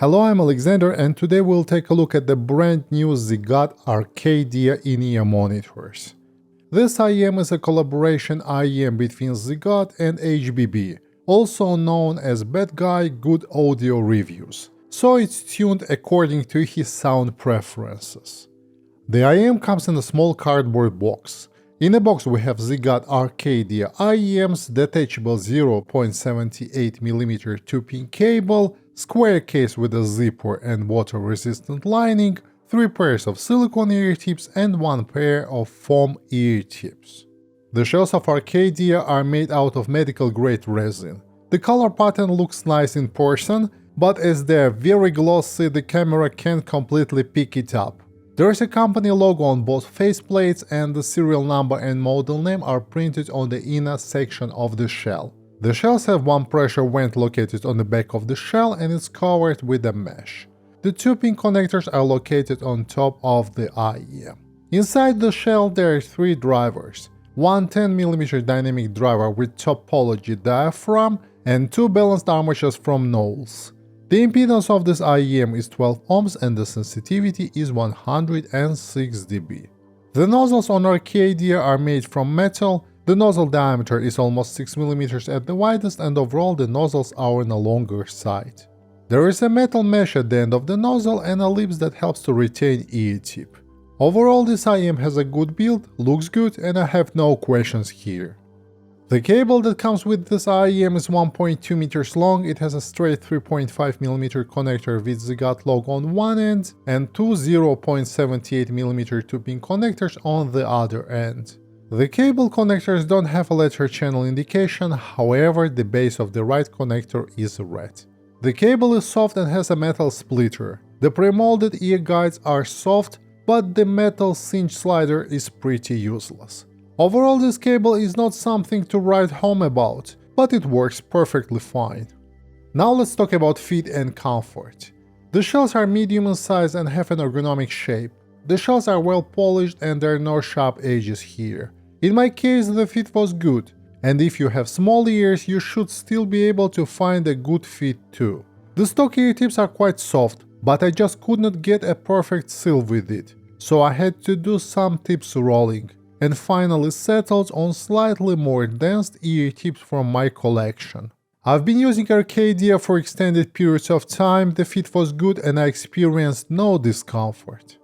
Hello, I'm Alexander, and today we'll take a look at the brand new ZiiGaat Arcadia IEM monitors. This IEM is a collaboration IEM between ZiiGaat and HBB, also known as Bad Guy Good Audio Reviews, so it's tuned according to his sound preferences. The IEM comes in a small cardboard box. In the box we have ZiiGaat Arcadia IEM's detachable 0.78mm 2-pin cable, square case with a zipper and water-resistant lining, 3 pairs of silicone ear tips and 1 pair of foam ear tips. The shells of Arcadia are made out of medical-grade resin. The color pattern looks nice in person, but as they are very glossy, the camera can't completely pick it up. There is a company logo on both faceplates, and the serial number and model name are printed on the inner section of the shell. The shells have one pressure vent located on the back of the shell and it's covered with a mesh. The 2-pin connectors are located on top of the IEM. Inside the shell there are 3 drivers, one 10mm dynamic driver with topology diaphragm and 2 balanced armatures from Knowles. The impedance of this IEM is 12 ohms and the sensitivity is 106 dB. The nozzles on Arcadia are made from metal. The nozzle diameter is almost 6mm at the widest, and overall the nozzles are on a longer side. There is a metal mesh at the end of the nozzle and a lips that helps to retain ear tip. Overall this IEM has a good build, looks good, and I have no questions here. The cable that comes with this IEM is 1.2 meters long. It has a straight 3.5mm connector with ZiiGaat logo on one end and 2 0.78mm 2-pin connectors on the other end. The cable connectors don't have a letter channel indication, however the base of the right connector is red. The cable is soft and has a metal splitter. The pre-molded ear guides are soft, but the metal cinch slider is pretty useless. Overall this cable is not something to write home about, but it works perfectly fine. Now let's talk about fit and comfort. The shells are medium in size and have an ergonomic shape. The shells are well polished and there are no sharp edges here. In my case the fit was good, and if you have small ears you should still be able to find a good fit too. The stock ear tips are quite soft, but I just could not get a perfect seal with it, so I had to do some tips rolling, and finally settled on slightly more dense ear tips from my collection. I've been using Arcadia for extended periods of time, the fit was good and I experienced no discomfort.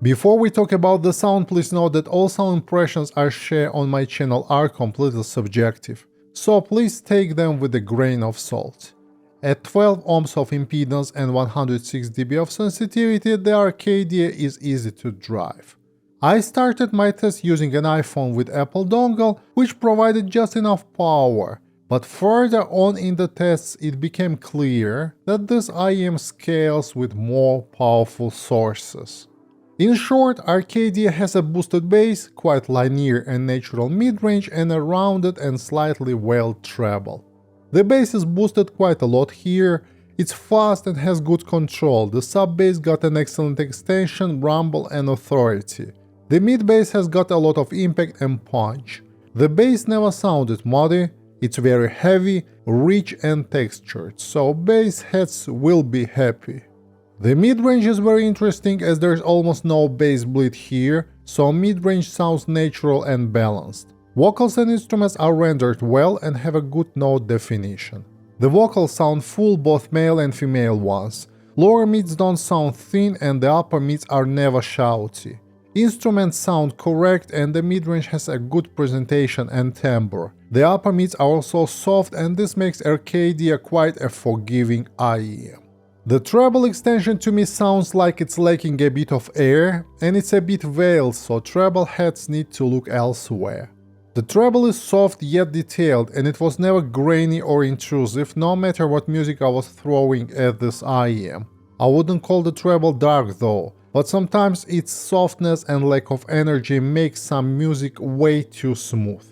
Before we talk about the sound, please note that all sound impressions I share on my channel are completely subjective, so please take them with a grain of salt. At 12 ohms of impedance and 106 dB of sensitivity, the Arcadia is easy to drive. I started my test using an iPhone with Apple dongle, which provided just enough power, but further on in the tests it became clear that this IEM scales with more powerful sources. In short, Arcadia has a boosted bass, quite linear and natural mid-range, and a rounded and slightly veiled treble. The bass is boosted quite a lot here, it's fast and has good control, the sub-bass got an excellent extension, rumble and authority. The mid-bass has got a lot of impact and punch. The bass never sounded muddy, it's very heavy, rich and textured, so bass heads will be happy. The mid-range is very interesting as there's almost no bass bleed here, so mid-range sounds natural and balanced. Vocals and instruments are rendered well and have a good note definition. The vocals sound full, both male and female ones. Lower mids don't sound thin and the upper mids are never shouty. Instruments sound correct and the mid-range has a good presentation and timbre. The upper mids are also soft and this makes Arcadia quite a forgiving IEM. The treble extension to me sounds like it's lacking a bit of air, and it's a bit veiled, so treble heads need to look elsewhere. The treble is soft yet detailed, and it was never grainy or intrusive, no matter what music I was throwing at this IEM. I wouldn't call the treble dark though, but sometimes its softness and lack of energy makes some music way too smooth.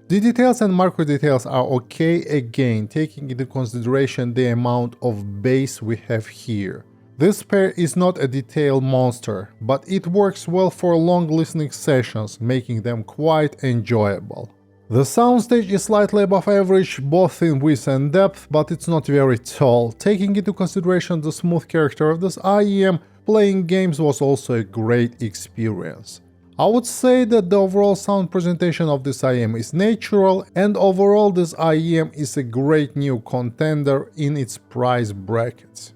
The details and macro details are okay again, taking into consideration the amount of bass we have here. This pair is not a detail monster, but it works well for long listening sessions, making them quite enjoyable. The soundstage is slightly above average, both in width and depth, but it's not very tall. Taking into consideration the smooth character of this IEM, playing games was also a great experience. I would say that the overall sound presentation of this IEM is natural, and overall this IEM is a great new contender in its price bracket.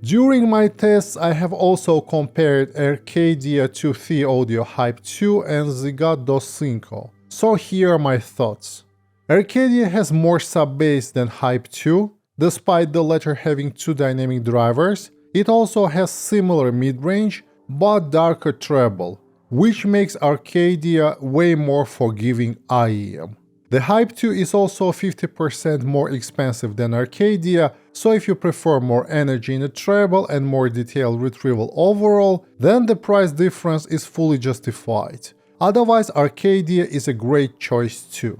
During my tests, I have also compared Arcadia to The Audio Hype 2 and ZiiGaat Dos 5. So here are my thoughts. Arcadia has more sub-bass than Hype 2, despite the latter having two dynamic drivers. It also has similar mid-range, but darker treble, which makes Arcadia way more forgiving IEM. The Hype 2 is also 50% more expensive than Arcadia, so if you prefer more energy in the treble and more detailed retrieval overall, then the price difference is fully justified. Otherwise, Arcadia is a great choice too.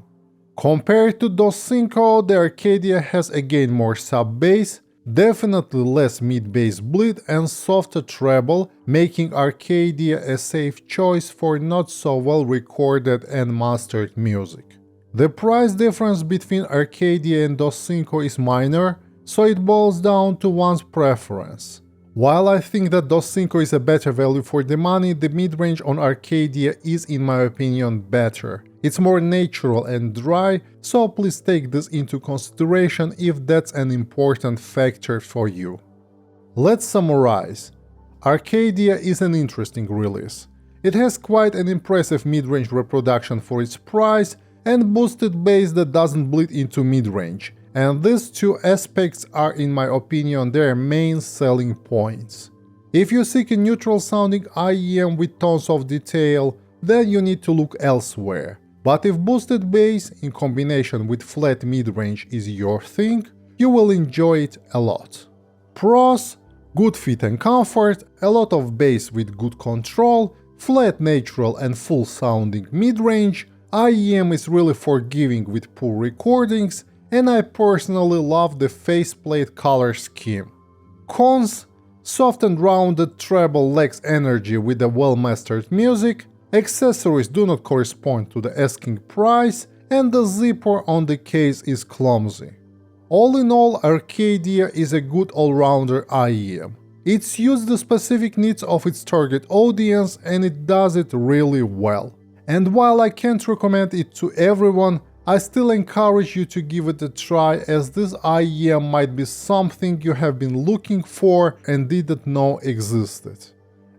Compared to Dos 5, the Arcadia has again more sub-bass, definitely less mid-bass bleed and softer treble, making Arcadia a safe choice for not so well recorded and mastered music. The price difference between Arcadia and Dos 5 is minor, so it boils down to one's preference. While I think that Dos 5 is a better value for the money, the mid-range on Arcadia is in my opinion better. It's more natural and dry, so please take this into consideration if that's an important factor for you. Let's summarize. Arcadia is an interesting release. It has quite an impressive mid-range reproduction for its price and boosted bass that doesn't bleed into mid-range. And these two aspects are, in my opinion, their main selling points. If you seek a neutral sounding IEM with tons of detail, then you need to look elsewhere. But if boosted bass in combination with flat mid-range is your thing, you will enjoy it a lot. Pros: good fit and comfort, a lot of bass with good control, flat natural and full sounding mid-range, IEM is really forgiving with poor recordings, and I personally love the faceplate color scheme. Cons: soft and rounded treble lacks energy with the well-mastered music, accessories do not correspond to the asking price, and the zipper on the case is clumsy. All in all, Arcadia is a good all-rounder IEM. It suits the specific needs of its target audience and it does it really well. And while I can't recommend it to everyone, I still encourage you to give it a try, as this IEM might be something you have been looking for and didn't know existed.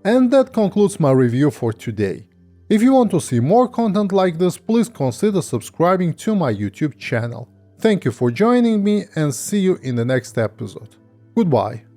And that concludes my review for today. If you want to see more content like this, please consider subscribing to my YouTube channel. Thank you for joining me and see you in the next episode. Goodbye.